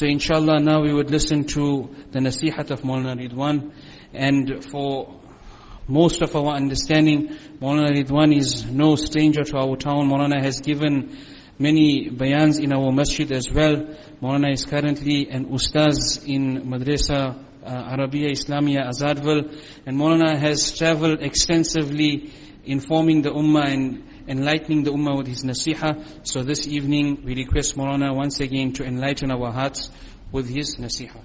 So inshallah now we would listen to the nasihat of Molana Ridhwan. And for most of our understanding, Molana Ridhwan is no stranger to our town. Molana has given many bayans in our masjid as well. Molana is currently an ustaz in madresa Arabiya Islamia Azadville, and Molana has traveled extensively informing the ummah and enlightening the ummah with his nasiha. So this evening we request Molana once again to enlighten our hearts with his nasiha.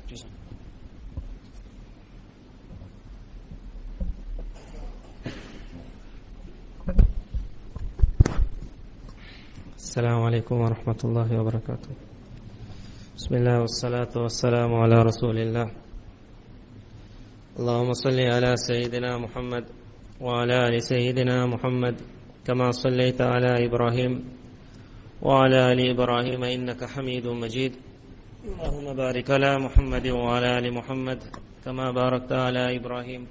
Assalamu alaikum wa rahmatullahi wa barakatuh. Bismillah wa salatu wa salamu ala rasulillah. Allahumma salli ala Sayyidina Muhammad wa ala ali Sayyidina Muhammad kama sallaita ala Ibrahim wa ala ali Ibrahim innaka Hamidun Majid. Allahumma barik ala Muhammad wa ala ali Muhammad kama barakta ala Ibrahim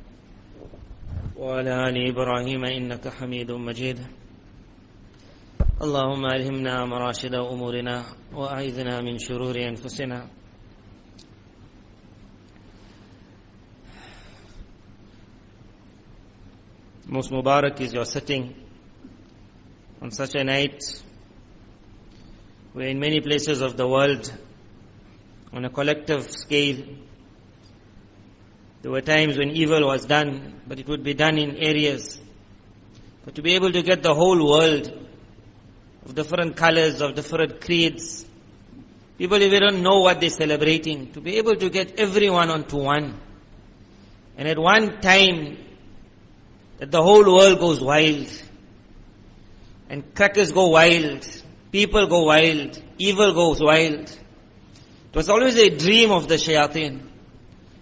wa ala ali Ibrahim innaka Hamidun Majid. اللهم ألهمنا مراشد أمورنا وأعذنا من شرور أنفسنا. Most Mubarak is your sitting on such a night where in many places of the world, on a collective scale, there were times when evil was done, but it would be done in areas. But to be able to get the whole world of different colors, of different creeds, people even don't know what they're celebrating, to be able to get everyone onto one. And at one time, that the whole world goes wild, and crackers go wild, people go wild, evil goes wild. It was always a dream of the shayateen,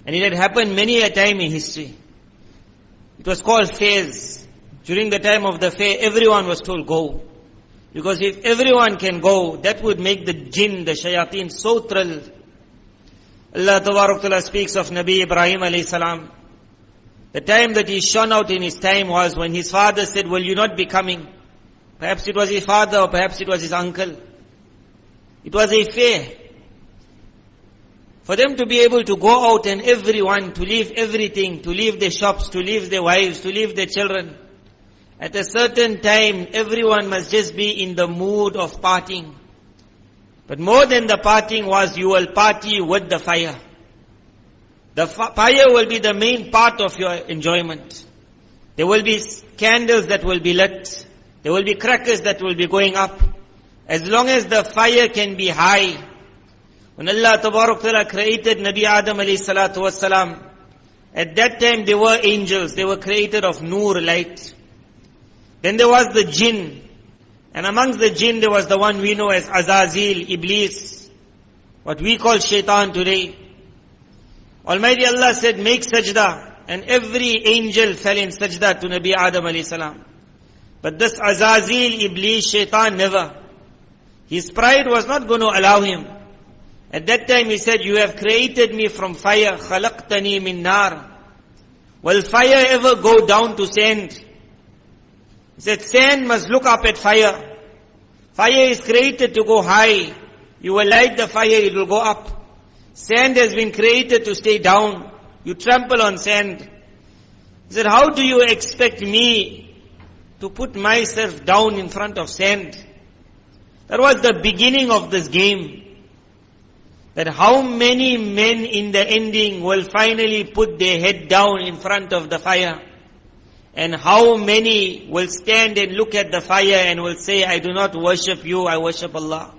and it had happened many a time in history. It was called fairs. During the time of the fair, everyone was told go. Because if everyone can go, that would make the jinn, the shayateen, so thrilled. Allah Tabarak Ta'ala speaks of Nabi Ibrahim alayhi salam. The time that he shone out in his time was when his father said, will you not be coming? Perhaps it was his father or perhaps it was his uncle. It was a fair. For them to be able to go out and everyone to leave everything, to leave their shops, to leave their wives, to leave their children. At a certain time, everyone must just be in the mood of partying. But more than the partying was, you will party with the fire. The fire will be the main part of your enjoyment. There will be candles that will be lit. There will be crackers that will be going up. As long as the fire can be high. When Allah Tabarak Ta'ala created Nabi Adam alayhi salatu wasalam, at that time there were angels. They were created of nur, light. Then there was the jinn. And amongst the jinn there was the one we know as Azazil, Iblis. What we call shaitan today. Almighty Allah said, make sajda. And every angel fell in sajda to Nabi Adam alayhi salam. But this Azazil, Iblis, shaitan never. His pride was not going to allow him. At that time he said, you have created me from fire. Khalaqtani min nar. Will fire ever go down to sand? He said, sand must look up at fire. Fire is created to go high. You will light the fire, it will go up. Sand has been created to stay down. You trample on sand. He said, how do you expect me to put myself down in front of sand? That was the beginning of this game. That how many men in the ending will finally put their head down in front of the fire? And how many will stand and look at the fire and will say, I do not worship you, I worship Allah.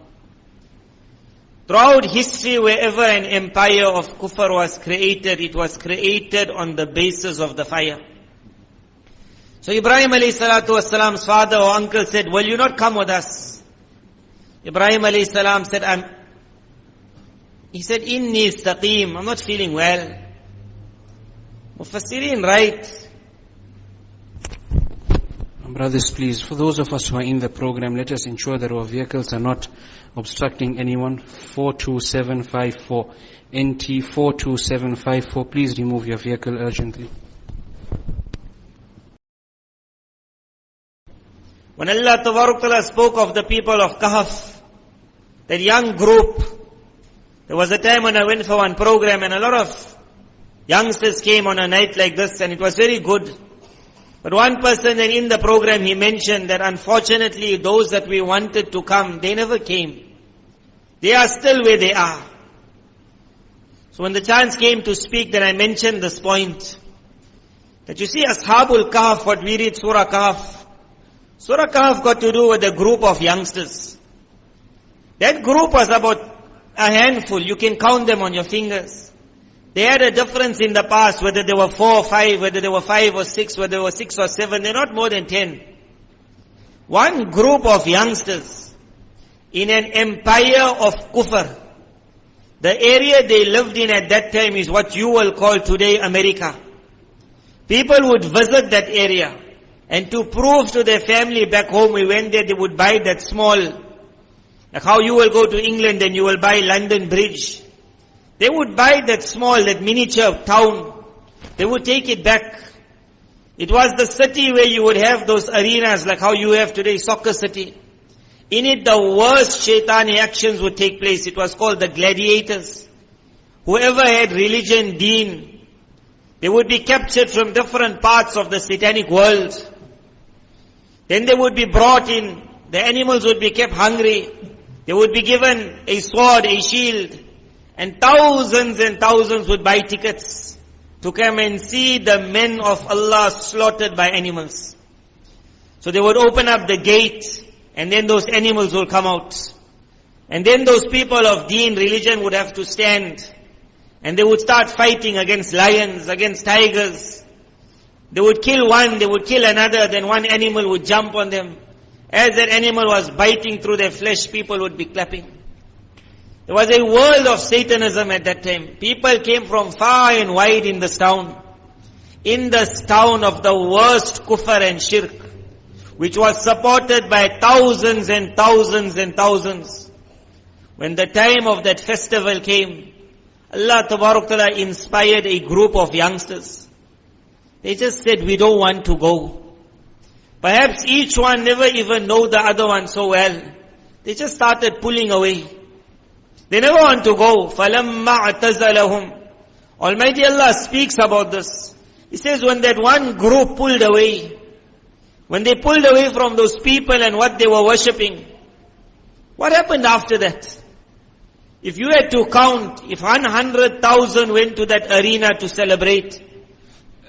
Throughout history, wherever an empire of kufr was created, it was created on the basis of the fire. So Ibrahim alayhi salatu wasalam's father or uncle said, will you not come with us? Ibrahim alayhi salam said, he said, inni istaqim, I'm not feeling well. Mufassirin write, brothers, please, for those of us who are in the program, let us ensure that our vehicles are not obstructing anyone. 42754, NT 42754, please remove your vehicle urgently. When Allah Tabarak Ta'ala spoke of the people of Kahf, that young group There was a time when I went for one program and a lot of youngsters came on a night like this, and it was very good. But one person then in the program, he mentioned that unfortunately those that we wanted to come, they never came. They are still where they are. So when the chance came to speak, then I mentioned this point. That you see Ashabul Kahf, what we read Surah Kahf. Surah Kahf got to do with a group of youngsters. That group was about a handful. You can count them on your fingers. They had a difference in the past, whether they were 4 or 5, whether they were 5 or 6, whether they were 6 or 7. They're not more than 10. One group of youngsters in an empire of kufr. The area they lived in at that time is what you will call today America. People would visit that area, and to prove to their family back home, we went there, they would buy that small, like how you will go to England and you will buy London Bridge. They would buy that small, that miniature town. They would take it back. It was the city where you would have those arenas like how you have today, soccer city. In it, the worst shaitani actions would take place. It was called the gladiators. Whoever had religion, deen, they would be captured from different parts of the satanic world. Then they would be brought in. The animals would be kept hungry. They would be given a sword, a shield. And thousands would buy tickets to come and see the men of Allah slaughtered by animals. So they would open up the gate, and then those animals will come out. And then those people of deen, religion, would have to stand. And they would start fighting against lions, against tigers. They would kill one, they would kill another, then one animal would jump on them. As that animal was biting through their flesh, people would be clapping. There was a world of Satanism at that time. People came from far and wide in this town. In this town of the worst kufr and shirk, which was supported by thousands and thousands and thousands. When the time of that festival came, Allah Tabarak Ta'ala inspired a group of youngsters. They just said, we don't want to go. Perhaps each one never even know the other one so well. They just started pulling away. They never want to go. فَلَمَّا اعْتَزَلَهُمْ. Almighty Allah speaks about this. He says when that one group pulled away, when they pulled away from those people and what they were worshipping, what happened after that? If you had to count, if 100,000 went to that arena to celebrate,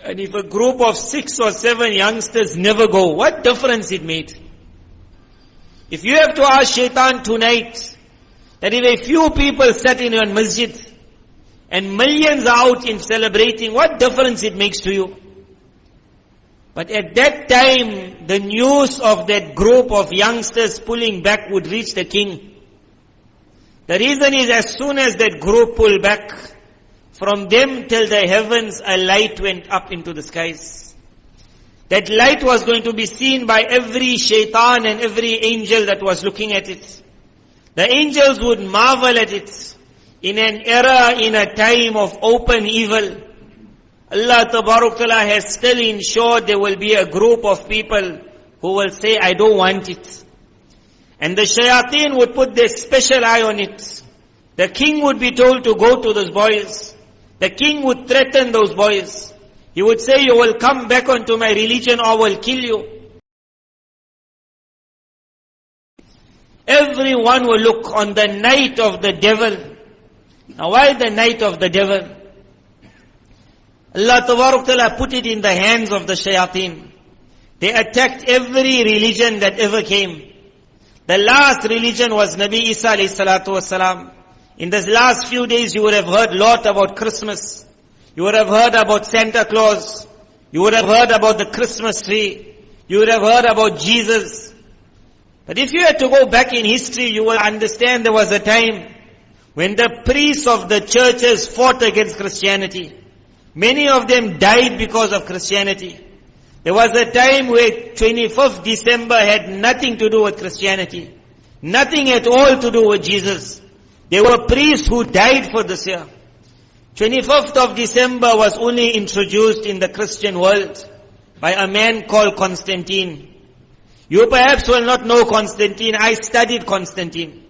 and if a group of 6 or 7 youngsters never go, what difference it made? If you have to ask shaitan tonight, that if a few people sat in your masjid, and millions are out in celebrating, what difference it makes to you? But at that time, the news of that group of youngsters pulling back would reach the king. The reason is as soon as that group pulled back, from them till the heavens, a light went up into the skies. That light was going to be seen by every shaitan and every angel that was looking at it. The angels would marvel at it. In an era, in a time of open evil, Allah Tabarak Ta'ala has still ensured there will be a group of people who will say, I don't want it. And the shayateen would put their special eye on it. The king would be told to go to those boys. The king would threaten those boys. He would say, you will come back onto my religion or I will kill you. Everyone will look on the night of the devil. Now why the night of the devil? Allah Tabarak Ta'ala put it in the hands of the shayateen. They attacked every religion that ever came. The last religion was Nabi Isa alayhi salatu wasalam. In these last few days you would have heard a lot about Christmas. You would have heard about Santa Claus. You would have heard about the Christmas tree. You would have heard about Jesus. But if you had to go back in history, you will understand there was a time when the priests of the churches fought against Christianity. Many of them died because of Christianity. There was a time where 25th December had nothing to do with Christianity. Nothing at all to do with Jesus. There were priests who died for this year. 25th of December was only introduced in the Christian world by a man called Constantine. You perhaps will not know Constantine. I studied Constantine.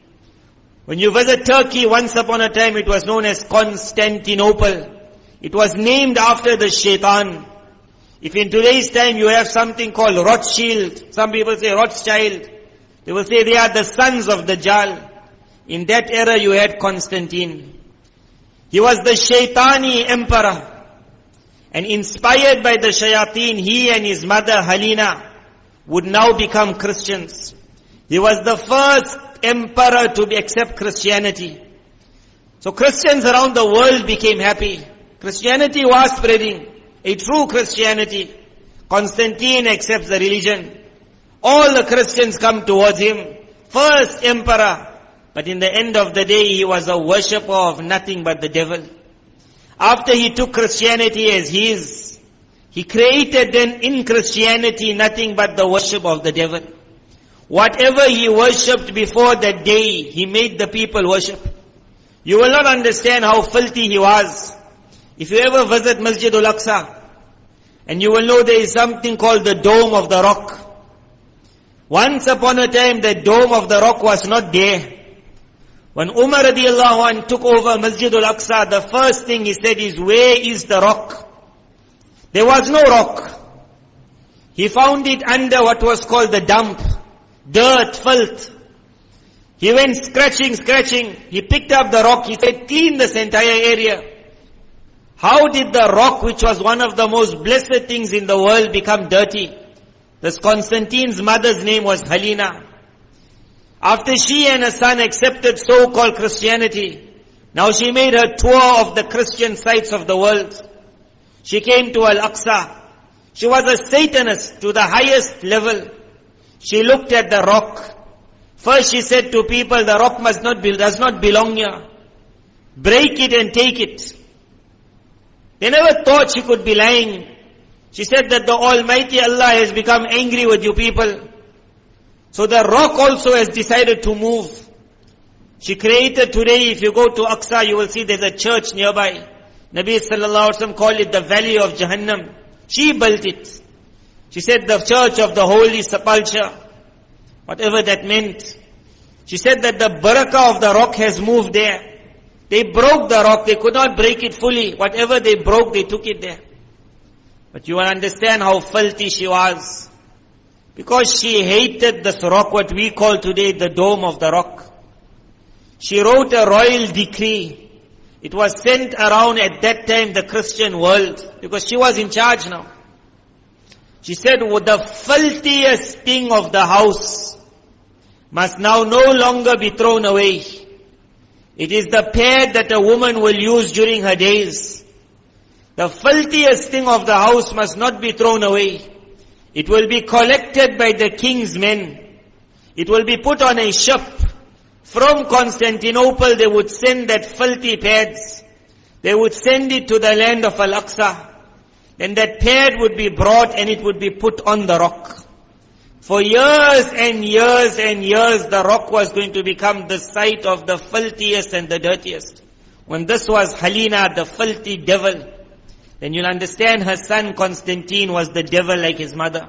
When you visit Turkey, once upon a time it was known as Constantinople. It was named after the shaitan. If in today's time you have something called Rothschild, some people say Rothschild, they will say they are the sons of Dajjal. In that era you had Constantine. He was the shaitani emperor. And inspired by the shayateen, he and his mother Helena would now become Christians. He was the first emperor to accept Christianity. So Christians around the world became happy. Christianity was spreading, a true Christianity. Constantine accepts the religion. All the Christians come towards him. First emperor. But in the end of the day, he was a worshipper of nothing but the devil. After he took Christianity as his, he created then in Christianity nothing but the worship of the devil. Whatever he worshipped before that day, he made the people worship. You will not understand how filthy he was. If you ever visit Masjid al-Aqsa, and you will know there is something called the Dome of the Rock. Once upon a time, the Dome of the Rock was not there. When Umar radiallahu anh took over Masjid al-Aqsa, the first thing he said is, where is the rock? There was no rock. He found it under what was called the dump. Dirt, filth. He went scratching. He picked up the rock. He said, clean this entire area. How did the rock, which was one of the most blessed things in the world, become dirty? This Constantine's mother's name was Helena. After she and her son accepted so-called Christianity, now she made her tour of the Christian sites of the world. She came to Al-Aqsa. She was a Satanist to the highest level. She looked at the rock. First she said to people, the rock does not belong here. Break it and take it. They never thought she could be lying. She said that the Almighty Allah has become angry with you people. So the rock also has decided to move. She created today, if you go to Aqsa, you will see there's a church nearby. Nabi sallallahu alaihi wasallam called it the Valley of Jahannam. She built it. She said the church of the Holy Sepulchre. Whatever that meant. She said that the barakah of the rock has moved there. They broke the rock. They could not break it fully. Whatever they broke, they took it there. But you will understand how filthy she was. Because she hated this rock, what we call today the Dome of the Rock. She wrote a royal decree. It was sent around at that time the Christian world. Because she was in charge now. She said, the filthiest thing of the house must now no longer be thrown away. It is the pad that a woman will use during her days. The filthiest thing of the house must not be thrown away. It will be collected by the king's men. It will be put on a ship. From Constantinople they would send that filthy pads. They would send it to the land of Al-Aqsa. Then that pad would be brought and it would be put on the rock. For years and years and years, the rock was going to become the site of the filthiest and the dirtiest. When this was Helena, the filthy devil, then you'll understand her son Constantine was the devil like his mother.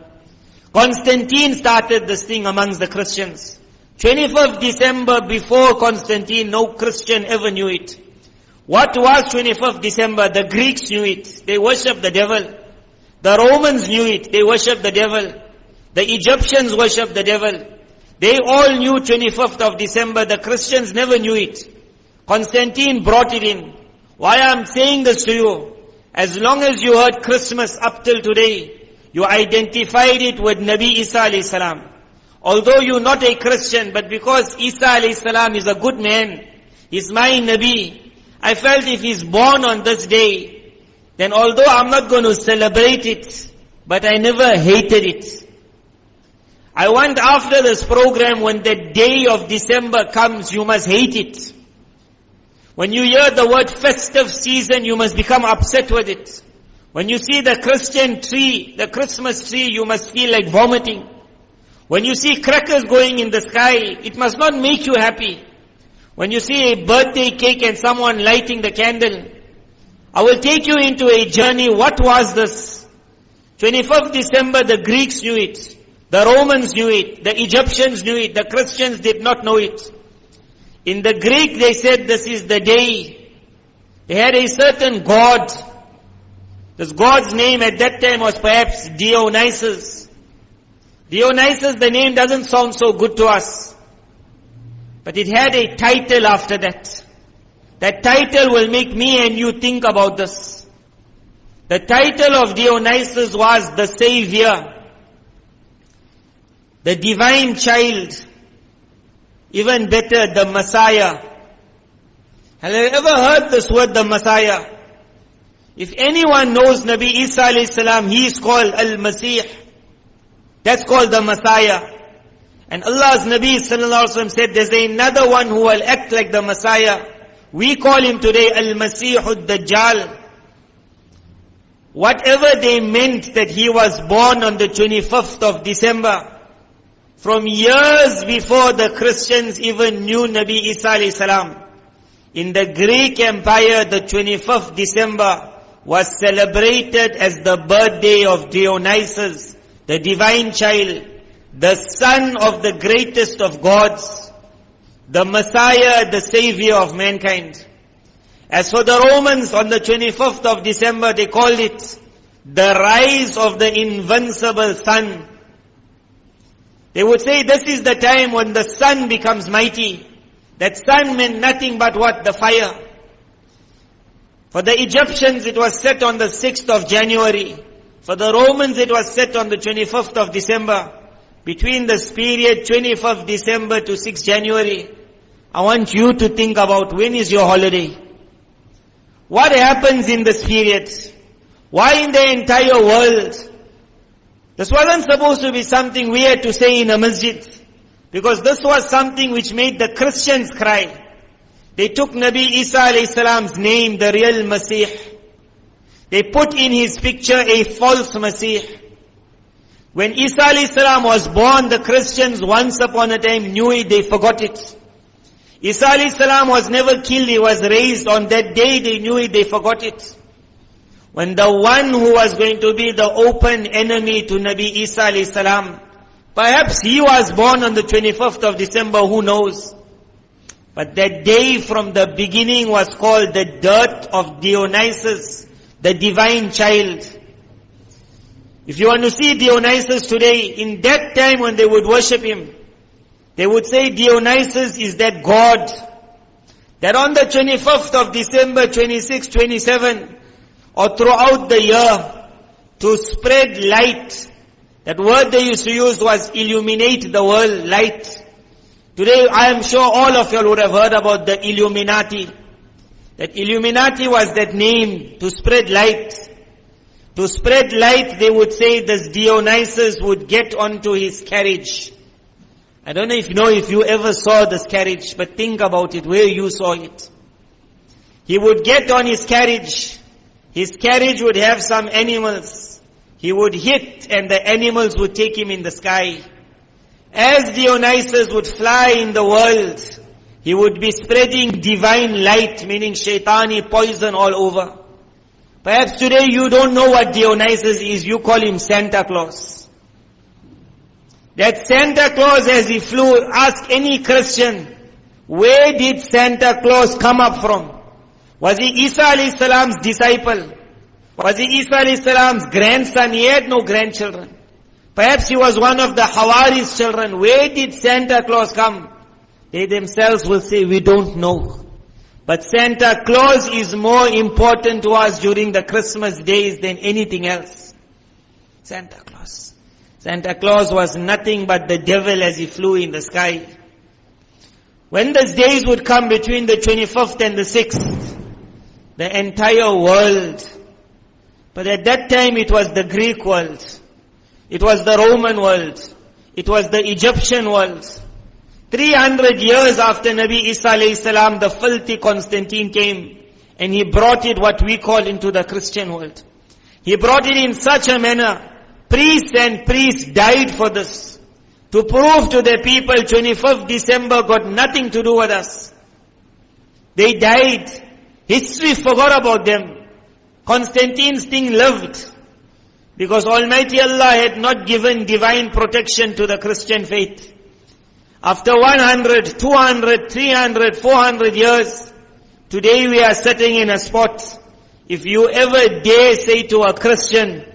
Constantine started this thing amongst the Christians. 25th December before Constantine, no Christian ever knew it. What was 25th December? The Greeks knew it. They worshipped the devil. The Romans knew it. They worshipped the devil. The Egyptians worshipped the devil. They all knew 25th of December. The Christians never knew it. Constantine brought it in. Why I'm saying this to you? As long as you heard Christmas up till today, you identified it with Nabi Isa alayhi salam. Although you're not a Christian, but because Isa alayhi salam is a good man, he's my Nabi, I felt if he's born on this day, then although I'm not going to celebrate it, but I never hated it. I want after this program, when the day of December comes, you must hate it. When you hear the word festive season, you must become upset with it. When you see the Christian tree, the Christmas tree, you must feel like vomiting. When you see crackers going in the sky, it must not make you happy. When you see a birthday cake and someone lighting the candle, I will take you into a journey. What was this? 25th December, the Greeks knew it. The Romans knew it. The Egyptians knew it. The Christians did not know it. In the Greek they said this is the day. They had a certain god. This god's name at that time was perhaps Dionysus. Dionysus, the name doesn't sound so good to us. But it had a title after that. That title will make me and you think about this. The title of Dionysus was the Savior, the Divine Child, even better, the Messiah. Have you ever heard this word, the Messiah? If anyone knows Nabi Isa alayhi salam, he is called Al-Masih. That's called the Messiah. And Allah's Nabi sallallahu alaihi wasallam said, there's another one who will act like the Messiah. We call him today Al-Masih Ad-Dajjal. Whatever they meant that he was born on the 25th of December, from years before the Christians even knew Nabi Isa alayhi salam, in the Greek Empire, the 25th December was celebrated as the birthday of Dionysus, the divine child, the son of the greatest of gods, the Messiah, the Savior of mankind. As for the Romans, on the 25th of December, they called it the rise of the Invincible Sun. They would say this is the time when the sun becomes mighty. That sun meant nothing but what? The fire. For the Egyptians, it was set on the 6th of January. For the Romans, it was set on the 25th of December. Between this period, 25th December to 6th January, I want you to think about when is your holiday? What happens in this period? Why in the entire world? This wasn't supposed to be something we had to say in a masjid. Because this was something which made the Christians cry. They took Nabi Isa alayhi salam's name, the real Masih. They put in his picture a false Masih. When Isa alayhi salam was born, the Christians once upon a time knew it, they forgot it. Isa alayhi salam was never killed, he was raised on that day, they knew it, they forgot it. When the one who was going to be the open enemy to Nabi Isa alayhi salam, perhaps he was born on the 25th of December, who knows? But that day from the beginning was called the death of Dionysus, the divine child. If you want to see Dionysus today, in that time when they would worship him, they would say Dionysus is that God, that on the 25th of December, 26, 27, or throughout the year, to spread light. That word they used to use was illuminate the world, light. Today I am sure all of you would have heard about the Illuminati. That Illuminati was that name, to spread light. To spread light, they would say this Dionysus would get onto his carriage. I don't know if you ever saw this carriage, but think about it, where you saw it. He would get on his carriage. His carriage would have some animals. He would hit and the animals would take him in the sky. As Dionysus would fly in the world, he would be spreading divine light, meaning shaitani poison all over. Perhaps today you don't know what Dionysus is, you call him Santa Claus. That Santa Claus, as he flew, ask any Christian, where did Santa Claus come up from? Was he Isa alayhi salam's disciple? Was he Isa alayhi salam's grandson? He had no grandchildren. Perhaps he was one of the Hawari's children. Where did Santa Claus come? They themselves will say, we don't know. But Santa Claus is more important to us during the Christmas days than anything else. Santa Claus. Santa Claus was nothing but the devil as he flew in the sky. When those days would come between the 25th and the 6th, the entire world, but at that time it was the Greek world, it was the Roman world, it was the Egyptian world. 300 years after Nabi Isa alayhi salam, the filthy Constantine came and he brought it what we call into the Christian world. He brought it in such a manner, priests died for this, to prove to the people 25th December got nothing to do with us. They died. History forgot about them. Constantine's thing lived. Because Almighty Allah had not given divine protection to the Christian faith. After 100, 200, 300, 400 years, today we are sitting in a spot. If you ever dare say to a Christian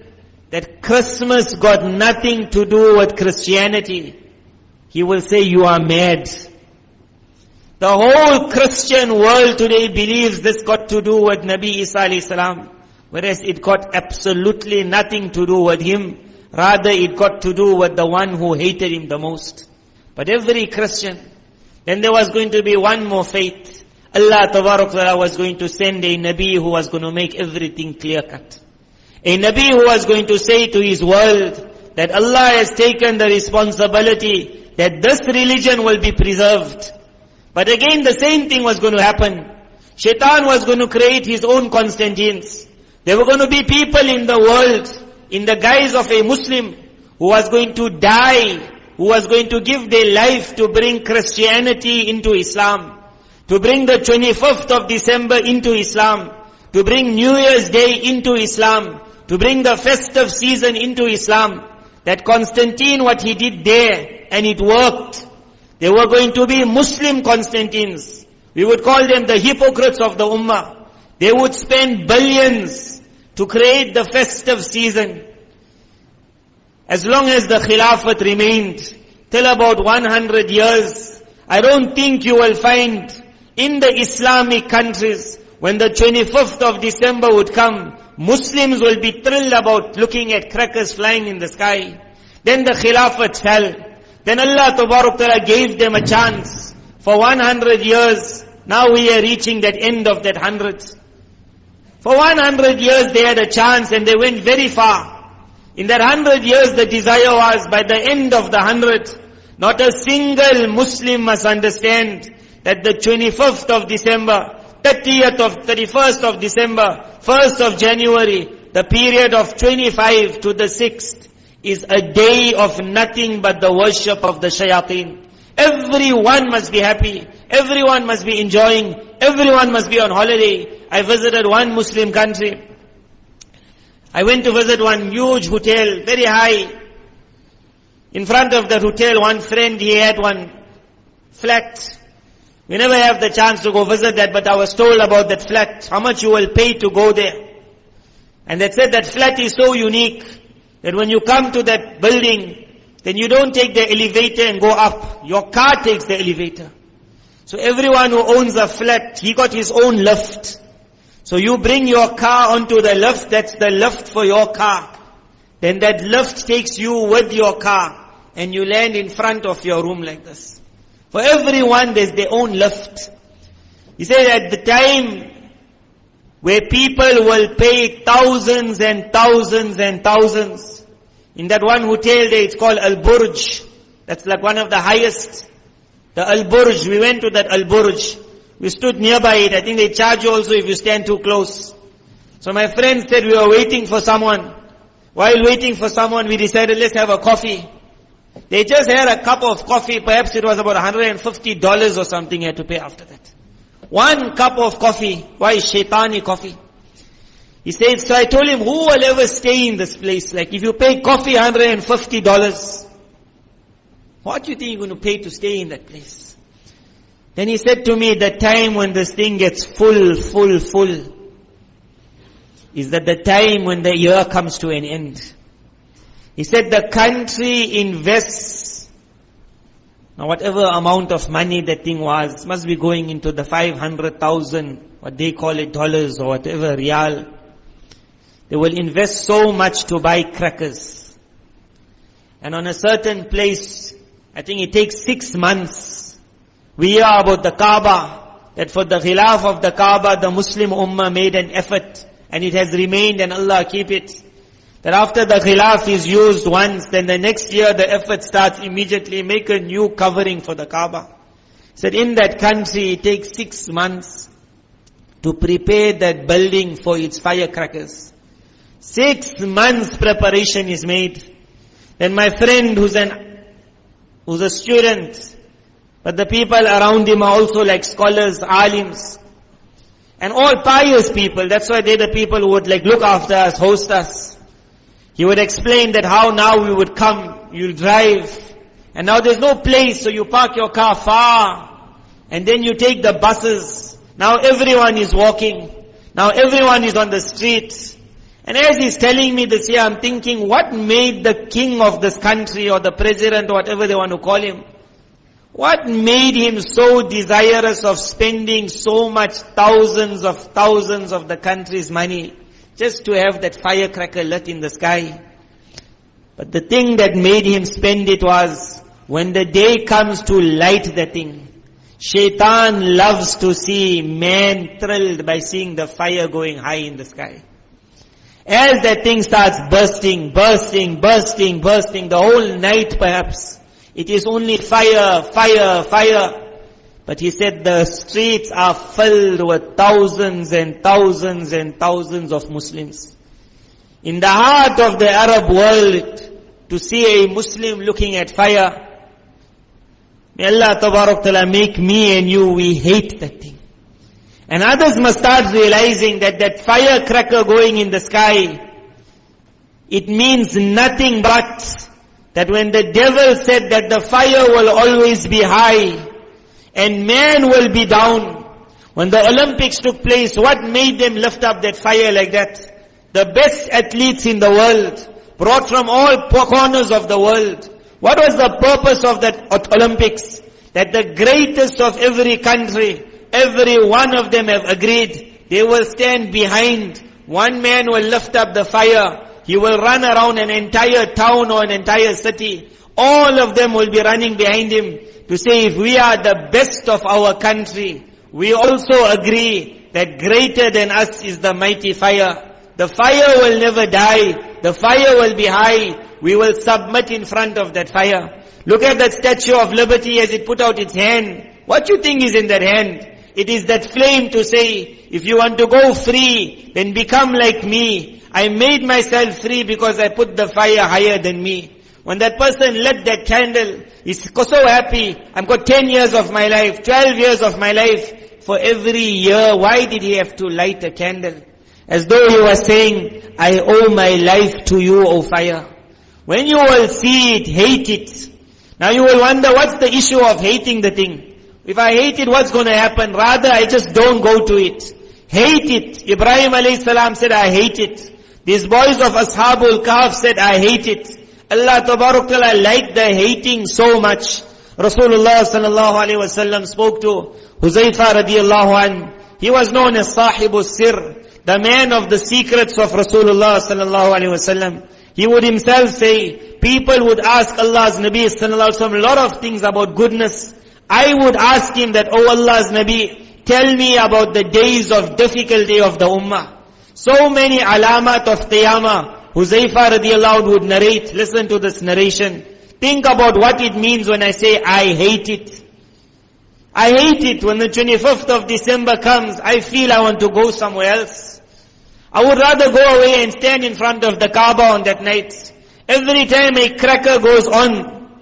that Christmas got nothing to do with Christianity, he will say you are mad. The whole Christian world today believes this got to do with Nabi Isa alayhi salam, whereas it got absolutely nothing to do with him. Rather, it got to do with the one who hated him the most. But every Christian, then there was going to be one more faith. Allah Tabarak Ta'ala was going to send a Nabi who was going to make everything clear cut. A Nabi who was going to say to his world that Allah has taken the responsibility that this religion will be preserved. But again the same thing was going to happen. Shaitan was going to create his own Constantines. There were going to be people in the world, in the guise of a Muslim, who was going to die, who was going to give their life to bring Christianity into Islam, to bring the 25th of December into Islam, to bring New Year's Day into Islam, to bring the festive season into Islam. That Constantine, what he did there, and it worked. There were going to be Muslim Constantines. We would call them the hypocrites of the Ummah. They would spend billions to create the festive season. As long as the Khilafat remained, till about 100 years, I don't think you will find in the Islamic countries, when the 25th of December would come, Muslims will be thrilled about looking at crackers flying in the sky. Then the Khilafat fell. Then Allah Tabarak Ta'ala gave them a chance for 100 years. Now we are reaching that end of that 100. For 100 years they had a chance and they went very far. In that 100 years the desire was, by the end of the 100, not a single Muslim must understand that the 25th of December, 31st of December, 1st of January, the period of 25 to the 6th, is a day of nothing but the worship of the shayateen. Everyone must be happy. Everyone must be enjoying. Everyone must be on holiday. I visited one Muslim country. I went to visit one huge hotel, very high. In front of that hotel, one friend, he had one flat. We never have the chance to go visit that, but I was told about that flat, how much you will pay to go there. And they said that flat is so unique that when you come to that building, then you don't take the elevator and go up. Your car takes the elevator. So everyone who owns a flat, he got his own lift. So you bring your car onto the lift, that's the lift for your car. Then that lift takes you with your car and you land in front of your room like this. For everyone there's their own lift. He said at the time where people will pay thousands and thousands and thousands. In that one hotel there, it's called Al-Burj. That's like one of the highest. The Al-Burj, we went to that Al-Burj. We stood nearby it. I think they charge you also if you stand too close. So my friend said we were waiting for someone. While waiting for someone, we decided let's have a coffee. They just had a cup of coffee. Perhaps it was about $150 or something you had to pay after that. One cup of coffee. Why? Shaitani coffee. He said, so I told him, who will ever stay in this place? Like if you pay coffee $150, what do you think you're going to pay to stay in that place? Then he said to me, the time when this thing gets full, is that the time when the year comes to an end. He said the country invests, now whatever amount of money that thing was, must be going into the 500,000, what they call it, dollars or whatever, real. They will invest so much to buy crackers. And on a certain place, I think it takes 6 months. We hear about the Kaaba, that for the khilaf of the Kaaba, the Muslim Ummah made an effort, and it has remained, and Allah keep it. That after the khilaf is used once, then the next year the effort starts immediately, make a new covering for the Kaaba. Said in that country, it takes 6 months to prepare that building for its firecrackers. 6 months preparation is made. Then my friend who's a student, but the people around him are also like scholars, alims, and all pious people. That's why they're the people who would like look after us, host us. He would explain that how now we would come, you'll drive, And now there's no place, so you park your car far. And then you take the buses. Now everyone is walking. Now everyone is on the streets. And as he's telling me this here, I'm thinking, what made the king of this country or the president or whatever they want to call him, what made him so desirous of spending so much thousands of the country's money just to have that firecracker lit in the sky? But the thing that made him spend it was, when the day comes to light the thing, Shaitan loves to see man thrilled by seeing the fire going high in the sky. As that thing starts bursting, the whole night perhaps, it is only fire. But he said the streets are filled with thousands and thousands of Muslims. In the heart of the Arab world, to see a Muslim looking at fire, may Allah Tabarak Ta'ala make me and you, we hate that thing. And others must start realizing that that firecracker going in the sky, it means nothing but that when the devil said that the fire will always be high and man will be down, when the Olympics took place, what made them lift up that fire like that? The best athletes in the world, brought from all corners of the world. What was the purpose of that Olympics? That the greatest of every country, every one of them have agreed, they will stand behind. One man will lift up the fire. He will run around an entire town or an entire city. All of them will be running behind him to say, if we are the best of our country, we also agree that greater than us is the mighty fire. The fire will never die. The fire will be high. We will submit in front of that fire. Look at that Statue of Liberty as it put out its hand. What you think is in that hand? It is that flame to say, if you want to go free, then become like me. I made myself free because I put the fire higher than me. When that person lit that candle, he's so happy. I've got 10 years of my life, 12 years of my life. For every year, why did he have to light a candle? As though he was saying, I owe my life to you, O fire. When you will see it, hate it. Now you will wonder, what's the issue of hating the thing? If I hate it, what's going to happen? Rather, I just don't go to it. Hate it. Ibrahim alayhi salam said, I hate it. These boys of Ashabul Kahf said, I hate it. Allah Tabarak Ta'ala liked the hating so much. Rasulullah sallallahu alayhi wasallam spoke to Huzaifa radiyallahu an. He was known as Sahibul Sir, the man of the secrets of Rasulullah sallallahu alayhi wasallam. He would himself say, people would ask Allah's Nabi sallallahu alayhi wasallam a lot of things about goodness. I would ask him that, oh Allah's Nabi, tell me about the days of difficulty of the ummah. So many alamat of qiyamah. Huzaifa radiyallahu would narrate. Listen to this narration. Think about what it means when I say, I hate it. I hate it. When the 25th of December comes, I feel I want to go somewhere else. I would rather go away and stand in front of the Kaaba on that night. Every time a cracker goes on,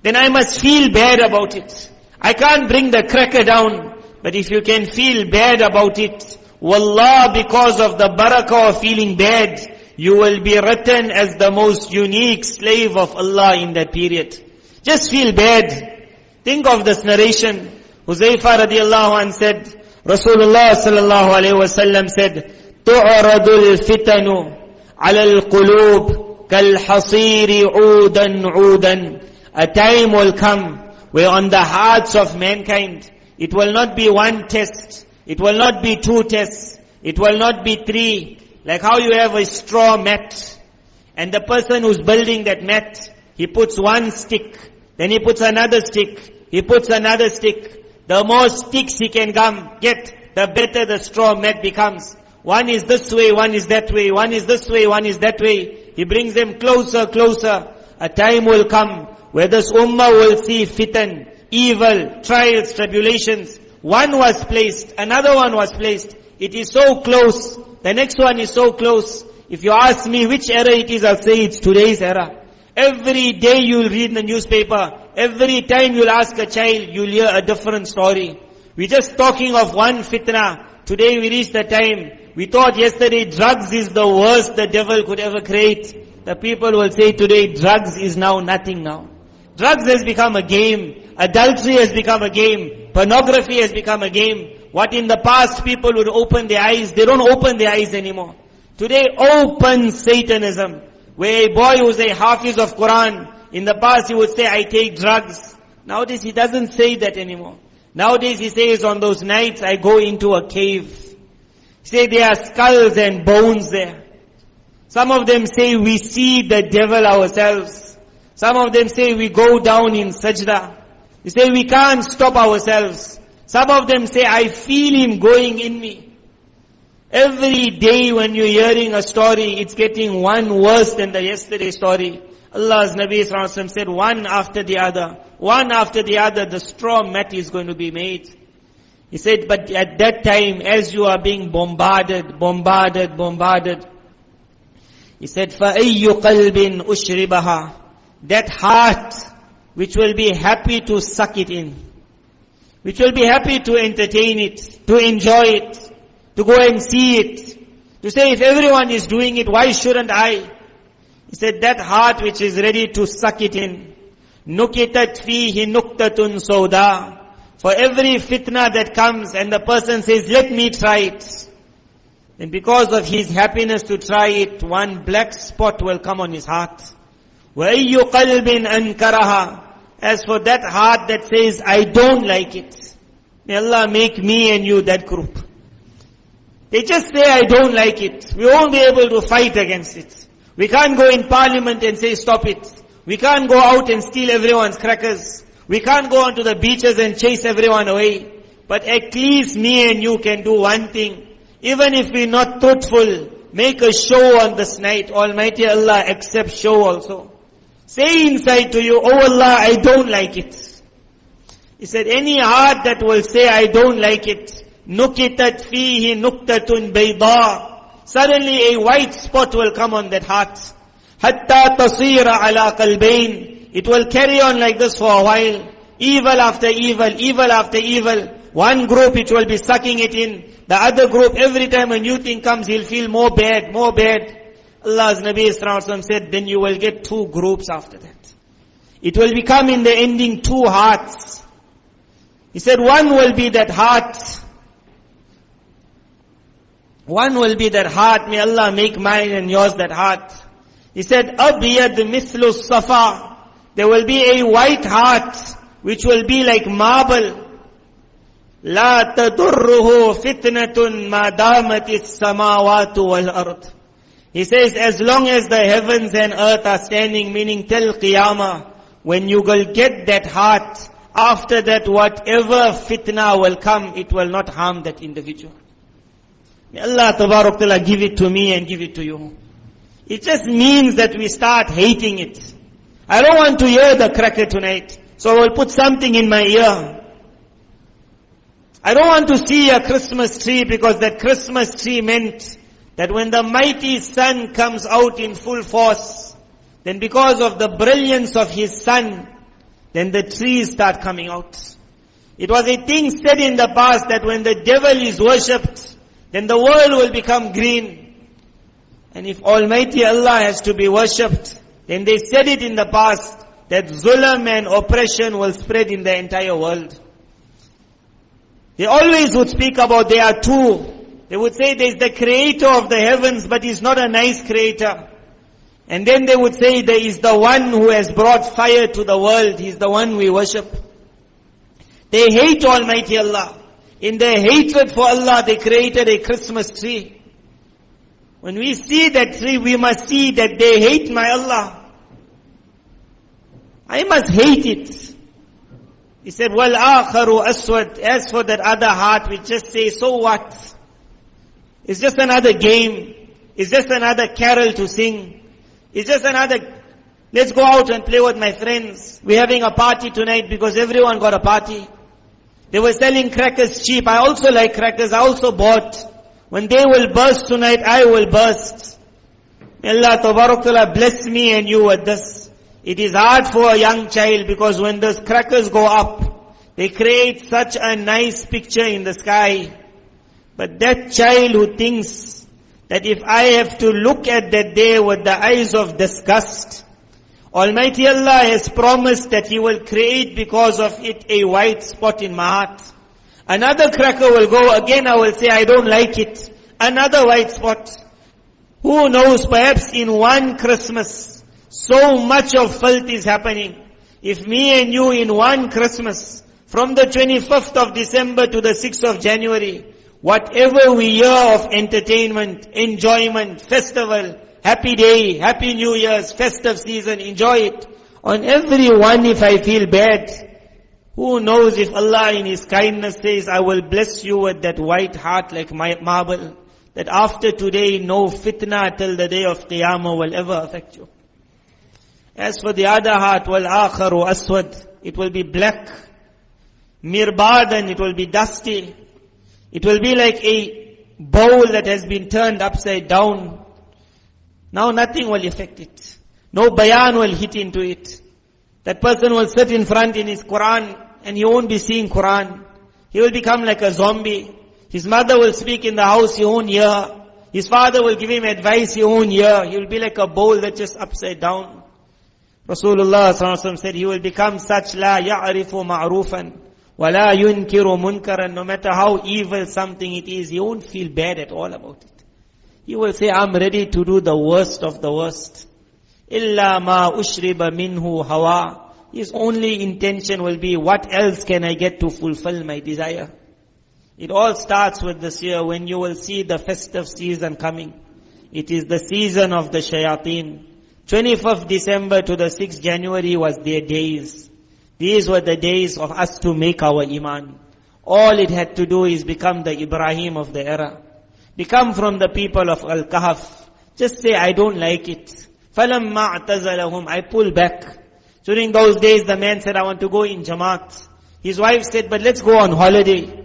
then I must feel bad about it. I can't bring the cracker down. But if you can feel bad about it, wallah, because of the barakah of feeling bad, you will be written as the most unique slave of Allah in that period. Just feel bad. Think of this narration. Huzaifa radiallahu anh said, Rasulullah sallallahu alayhi wa sallam said, تُعْرَضُ الْفِتَنُ عَلَى الْقُلُوبِ كَالْحَصِيرِ عُودًا عُودًا. A time will come where on the hearts of mankind, it will not be one test, it will not be two tests, it will not be three. Like how you have a straw mat, and the person who's building that mat, he puts one stick, then he puts another stick, he puts another stick. The more sticks he can get, the better the straw mat becomes. One is this way, one is that way, one is this way, one is that way. He brings them closer. A time will come where this ummah will see fitan, evil, trials, tribulations. One was placed, another one was placed. It is so close. The next one is so close. If you ask me which era it is, I'll say it's today's era. Every day you'll read in the newspaper. Every time you'll ask a child, you'll hear a different story. We're just talking of one fitna. Today we reached the time. We thought yesterday drugs is the worst the devil could ever create. The people will say today drugs is now nothing now. Drugs has become a game. Adultery has become a game. Pornography has become a game. What in the past people would open their eyes, they don't open their eyes anymore. Today, open Satanism. Where a boy who's a hafiz of Quran, in the past he would say, I take drugs. Nowadays he doesn't say that anymore. Nowadays he says, on those nights I go into a cave. Say there are skulls and bones there. Some of them say we see the devil ourselves. Some of them say we go down in sajda. They say we can't stop ourselves. Some of them say I feel him going in me. Every day when you're hearing a story, it's getting one worse than the yesterday story. Allah's Nabi Sallallahu Alaihi Wasallam said, one after the other, the straw mat is going to be made. He said, but at that time, as you are being bombarded, he said, فَأَيُّ قَلْبٍ أُشْرِبَهَا, that heart which will be happy to suck it in, which will be happy to entertain it, to enjoy it, to go and see it, to say if everyone is doing it, why shouldn't I? He said that heart which is ready to suck it in. Nukitat fihi nuktatun sauda. For every fitna that comes and the person says, let me try it. And because of his happiness to try it, one black spot will come on his heart. وَأَيُّ قَلْبٍ أَنْكَرَهَا. As for that heart that says, I don't like it. May Allah make me and you that group. They just say, I don't like it. We won't be able to fight against it. We can't go in parliament and say, stop it. We can't go out and steal everyone's crackers. We can't go onto the beaches and chase everyone away. But at least me and you can do one thing. Even if we're not truthful, make a show on this night. Almighty Allah accepts show also. Say inside to you, oh Allah, I don't like it. He said, any heart that will say, I don't like it, nukitat fihi nuktatun bayda. Suddenly a white spot will come on that heart. Hatta tasira ala qalbayn. It will carry on like this for a while. Evil after evil, evil after evil. One group it will be sucking it in. The other group, every time a new thing comes, he'll feel more bad, more bad. Allah's Nabi Sallallahu Alaihi Wasallam said, then you will get two groups after that. It will become in the ending two hearts. He said one will be that heart. One will be that heart. May Allah make mine and yours that heart. He said, أَبْيَدْ مِثْلُ الصَّفَا. There will be a white heart, which will be like marble. لَا تَضُرُّهُ فِتْنَةٌ مَا دَامَتِ السَّمَاوَاتُ وَالْأَرْضِ. He says, as long as the heavens and earth are standing, meaning till Qiyamah, when you will get that heart, after that whatever fitna will come, it will not harm that individual. May Allah Tabarak Ta'ala give it to me and give it to you. It just means that we start hating it. I don't want to hear the cracker tonight, so I will put something in my ear. I don't want to see a Christmas tree because that Christmas tree meant that when the mighty sun comes out in full force, then because of the brilliance of his sun, then the trees start coming out. It was a thing said in the past that when the devil is worshipped, then the world will become green. And if Almighty Allah has to be worshipped, then they said it in the past that zulm and oppression will spread in the entire world. They always would speak about there are two. They would say there is the creator of the heavens, but he's not a nice creator. And then they would say there is the one who has brought fire to the world. He's the one we worship. They hate Almighty Allah. In their hatred for Allah, they created a Christmas tree. When we see that tree, we must see that they hate my Allah. I must hate it. He said, وَالْآخَرُ أَسْوَدْ. As for that other heart, we just say, so what? It's just another game. It's just another carol to sing. It's just another, let's go out and play with my friends. We're having a party tonight because everyone got a party. They were selling crackers cheap. I also like crackers. I also bought. When they will burst tonight, I will burst. May Allah Tabarak Ta'ala bless me and you with this. It is hard for a young child because when those crackers go up, they create such a nice picture in the sky. But that child who thinks that if I have to look at that day with the eyes of disgust, Almighty Allah has promised that He will create because of it a white spot in my heart. Another cracker will go, again I will say I don't like it. Another white spot. Who knows, perhaps in one Christmas, so much of filth is happening. If me and you in one Christmas, from the 25th of December to the 6th of January, whatever we hear of entertainment, enjoyment, festival, happy day, happy New Year's, festive season, enjoy it. On every one, if I feel bad, who knows if Allah in His kindness says, I will bless you with that white heart like marble, that after today no fitna till the day of Qiyamah will ever affect you. As for the other heart, وَالْآخَرُ أَسْوَدْ, it will be black, mirbadan, it will be dusty. It will be like a bowl that has been turned upside down. Now nothing will affect it. No bayan will hit into it. That person will sit in front in his Quran and he won't be seeing Quran. He will become like a zombie. His mother will speak in the house, he won't hear. His father will give him advice, he won't hear. He will be like a bowl that's just upside down. Rasulullah ﷺ said, he will become such, la ya'rifu ma'rufan, wa la yunkiru munkaran. No matter how evil something it is, he won't feel bad at all about it. He will say, I'm ready to do the worst of the worst. Illa ma ushriba minhu hawa. His only intention will be, what else can I get to fulfill my desire? It all starts with this year when you will see the festive season coming. It is the season of the shayateen. 25th December to the 6th January was their days. These were the days of us to make our iman. All it had to do is become the Ibrahim of the era. Become from the people of Al-Kahf. Just say, I don't like it. فَلَمَّا اعْتَزَلَهُمْ, I pull back. During those days, the man said, I want to go in Jamaat. His wife said, but let's go on holiday.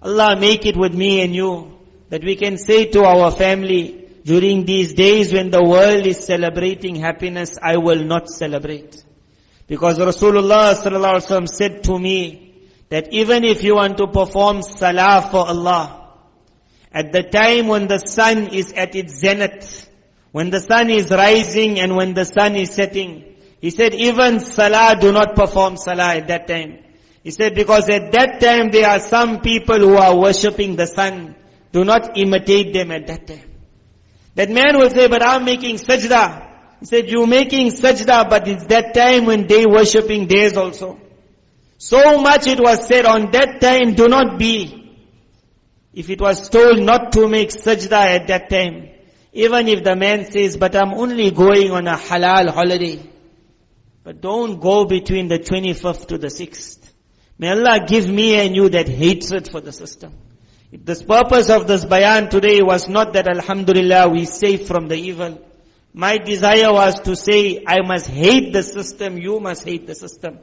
Allah make it with me and you, that we can say to our family, during these days when the world is celebrating happiness, I will not celebrate. Because Rasulullah sallallahu alaihi wasallam said to me, that even if you want to perform Salah for Allah, at the time when the sun is at its zenith, when the sun is rising and when the sun is setting, he said, even Salah, do not perform Salah at that time. He said, because at that time there are some people who are worshipping the sun. Do not imitate them at that time. That man will say, but I'm making sajda. He said, you're making sajda, but it's that time when they worshipping theirs also. So much it was said on that time, do not be. If it was told not to make sajda at that time, even if the man says, but I'm only going on a halal holiday. But don't go between the 25th to the 6th. May Allah give me and you that hatred for the system. If the purpose of this bayan today was not that alhamdulillah we safe from the evil. My desire was to say, I must hate the system, you must hate the system.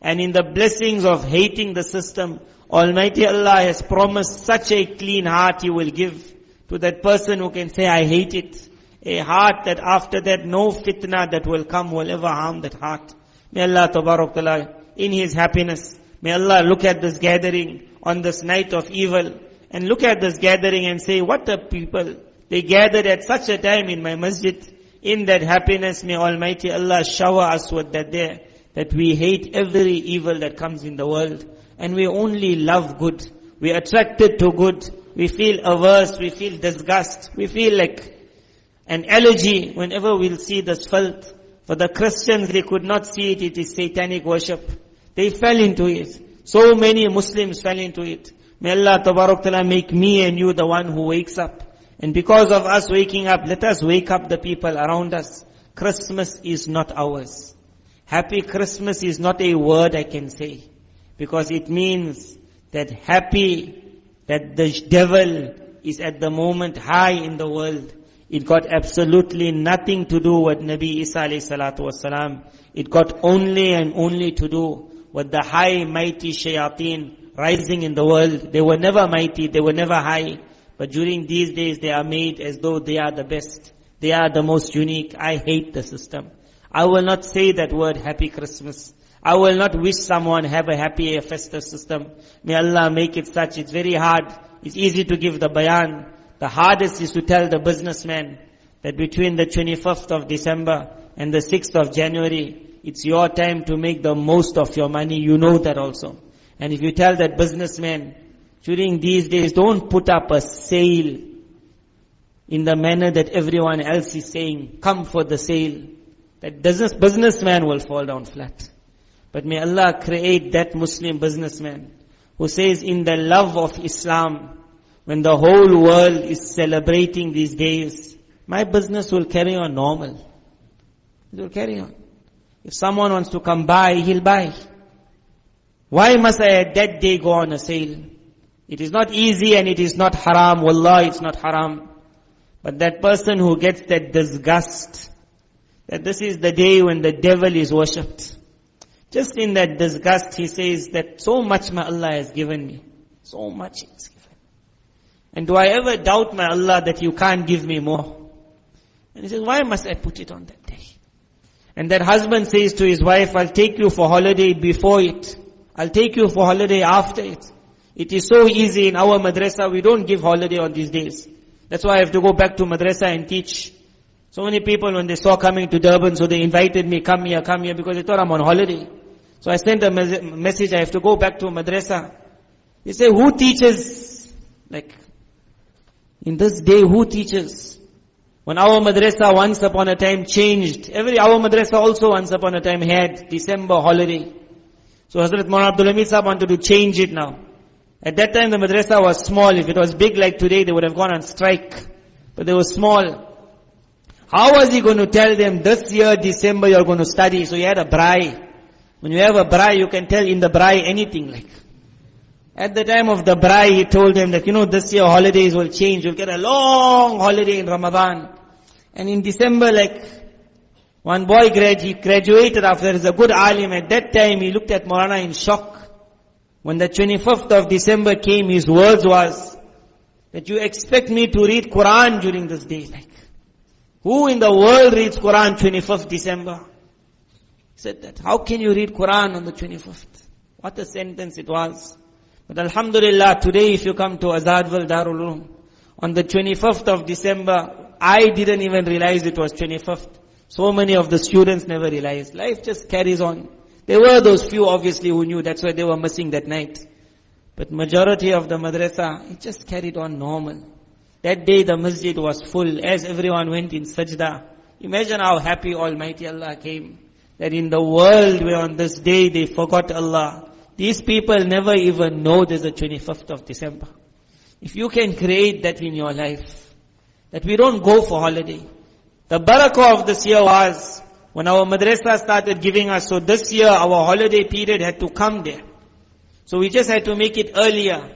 And in the blessings of hating the system, Almighty Allah has promised such a clean heart He will give to that person who can say, I hate it. A heart that after that no fitna that will come will ever harm that heart. May Allah tabarak ta'ala in His happiness, may Allah look at this gathering on this night of evil and look at this gathering and say, what a people. They gathered at such a time in my masjid. In that happiness, may Almighty Allah shower us with that there, that we hate every evil that comes in the world. And we only love good. We are attracted to good. We feel averse. We feel disgust. We feel like an allergy whenever we'll see this filth. For the Christians, they could not see it. It is satanic worship. They fell into it. So many Muslims fell into it. May Allah tabarak ta'ala make me and you the one who wakes up. And because of us waking up, let us wake up the people around us. Christmas is not ours. Happy Christmas is not a word I can say. Because it means that that the devil is at the moment high in the world. It got absolutely nothing to do with Nabi Isa alayhi salatu wasalam. It got only and only to do with the high mighty shayateen rising in the world. They were never mighty, they were never high. But during these days they are made as though they are the best. They are the most unique. I hate the system. I will not say that word, Happy Christmas. I will not wish someone have a happy festive system. May Allah make it such. It's very hard. It's easy to give the bayan. The hardest is to tell the businessman that between the 25th of December and the 6th of January, it's your time to make the most of your money. You know that also. And if you tell that businessman, during these days, don't put up a sale in the manner that everyone else is saying, come for the sale. That businessman will fall down flat. But may Allah create that Muslim businessman who says, in the love of Islam, when the whole world is celebrating these days, my business will carry on normal. It will carry on. If someone wants to come buy, he'll buy. Why must I at that day go on a sale? It is not easy and it is not haram. Wallah, it's not haram. But that person who gets that disgust, that this is the day when the devil is worshipped, just in that disgust, he says that so much my Allah has given me. So much He has given. And do I ever doubt my Allah that you can't give me more? And he says, why must I put it on that day? And that husband says to his wife, I'll take you for holiday before it. I'll take you for holiday after it. It is so easy in our madresa, we don't give holiday on these days. That's why I have to go back to madresa and teach. So many people when they saw coming to Durban, so they invited me, come here, because they thought I'm on holiday. So I sent a message, I have to go back to madrasa. They say, who teaches? Like, in this day, who teaches? When our madrasa once upon a time changed, our madrasa also once upon a time had December holiday. So Hazrat Maulana Abdul Hamid Sahab wanted to change it now. At that time the madrasa was small. If it was big like today, they would have gone on strike. But they were small. How was he going to tell them, this year December you're going to study? So he had a braai. When you have a braai, you can tell in the braai anything like. At the time of the braai, he told them that, this year holidays will change. You'll get a long holiday in Ramadan. And in December, one boy he graduated after, he's a good alim. At that time, he looked at Molana in shock. When the 25th of December came, his words was, that you expect me to read Quran during this day. Who in the world reads Quran 25th December? He said that. How can you read Quran on the 25th? What a sentence it was. But alhamdulillah, today if you come to Azadville Darul Uloom, on the 25th of December, I didn't even realize it was 25th. So many of the students never realized. Life just carries on. There were those few obviously who knew, that's why they were missing that night. But majority of the madrasa, it just carried on normal. That day the masjid was full as everyone went in sajda. Imagine how happy Almighty Allah came. That in the world where on this day they forgot Allah. These people never even know there's a 25th of December. If you can create that in your life, that we don't go for holiday. The barakah of this year was, when our madrasa started giving us, so this year our holiday period had to come there. So we just had to make it earlier.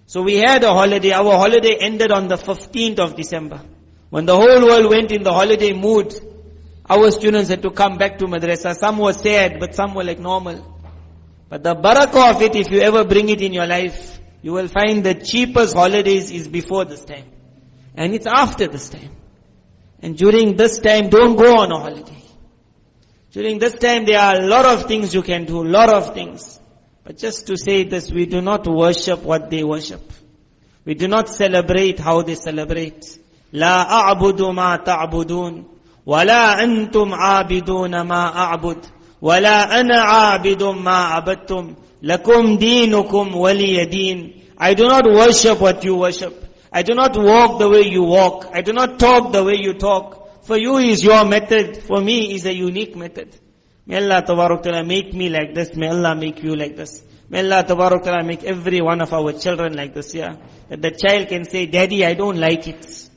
So we had a holiday, our holiday ended on the 15th of December. When the whole world went in the holiday mood, our students had to come back to madrasa. Some were sad, but some were normal. But the barakah of it, if you ever bring it in your life, you will find the cheapest holidays is before this time. And it's after this time. And during this time, don't go on a holiday. During this time, there are a lot of things you can do, a lot of things. But just to say this, we do not worship what they worship. We do not celebrate how they celebrate. لا أعبد ما تعبدون ولا أنتم عابدون ما أعبد ولا أنا عابد ما عبدتم لكم دينكم ولي دين. I do not worship what you worship. I do not walk the way you walk. I do not talk the way you talk. For you is your method. For me is a unique method. May Allah Tabarak Ta'ala make me like this. May Allah make you like this. May Allah Tabarak Ta'ala make every one of our children like this, yeah. That the child can say, Daddy, I don't like it.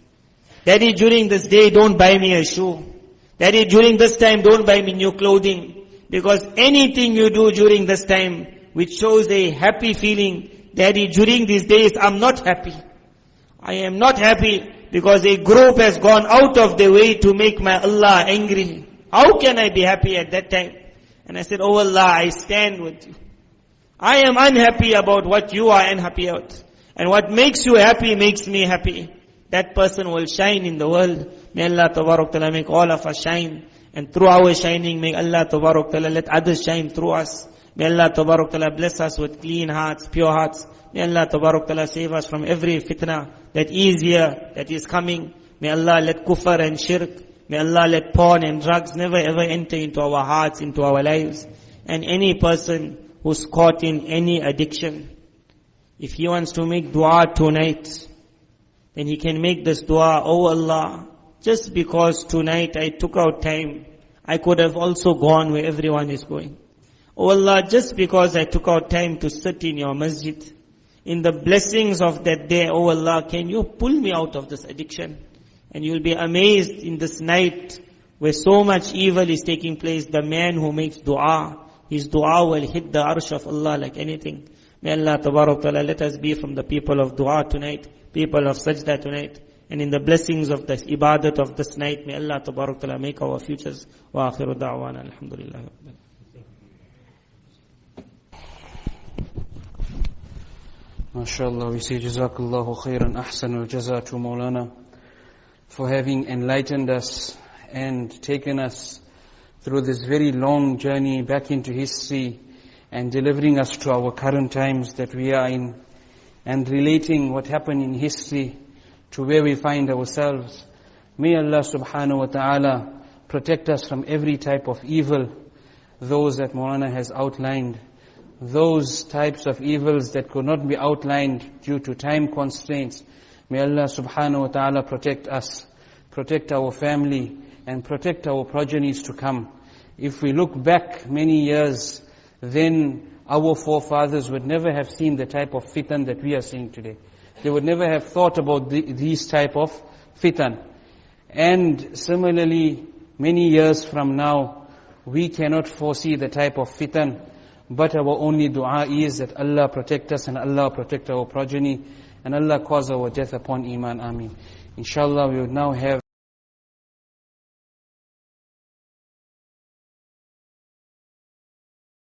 Daddy, during this day, don't buy me a shoe. Daddy, during this time, don't buy me new clothing. Because anything you do during this time, which shows a happy feeling, Daddy, during these days, I'm not happy. I am not happy because a group has gone out of their way to make my Allah angry. How can I be happy at that time? And I said, oh Allah, I stand with you. I am unhappy about what you are unhappy about. And what makes you happy makes me happy. That person will shine in the world. May Allah Tabarak Ta'ala make all of us shine. And through our shining, may Allah Tabarak Ta'ala let others shine through us. May Allah Tabarak Ta'ala bless us with clean hearts, pure hearts. May Allah Tabarak Ta'ala save us from every fitna that is here, that is coming. May Allah let kufr and shirk, May Allah let porn and drugs never ever enter into our hearts, into our lives. And any person who's caught in any addiction, if he wants to make dua tonight, then he can make this dua, oh Allah, just because tonight I took out time, I could have also gone where everyone is going. Oh Allah, just because I took out time to sit in your masjid, in the blessings of that day, oh Allah, can you pull me out of this addiction? And you'll be amazed in this night where so much evil is taking place, the man who makes dua, his dua will hit the arsh of Allah like anything. May Allah Tabarak Ta'ala let us be from the people of dua tonight, people of sajda tonight. And in the blessings of this ibadat of this night, may Allah Tabarak Ta'ala make our futures. Wa akhiru da'wana alhamdulillah. MashaAllah, we say Jazakallahu khairan ahsanul jaza to Molana for having enlightened us and taken us through this very long journey back into history and delivering us to our current times that we are in and relating what happened in history to where we find ourselves. May Allah subhanahu wa ta'ala protect us from every type of evil, those that Molana has outlined, those types of evils that could not be outlined due to time constraints. May Allah subhanahu wa ta'ala protect us, protect our family, and protect our progenies to come. If we look back many years, then our forefathers would never have seen the type of fitan that we are seeing today. They would never have thought about these type of fitan. And similarly, many years from now, we cannot foresee the type of fitan, but our only dua is that Allah protect us and Allah protect our progeny and Allah cause our death upon Iman. Ameen. Inshallah, we would now have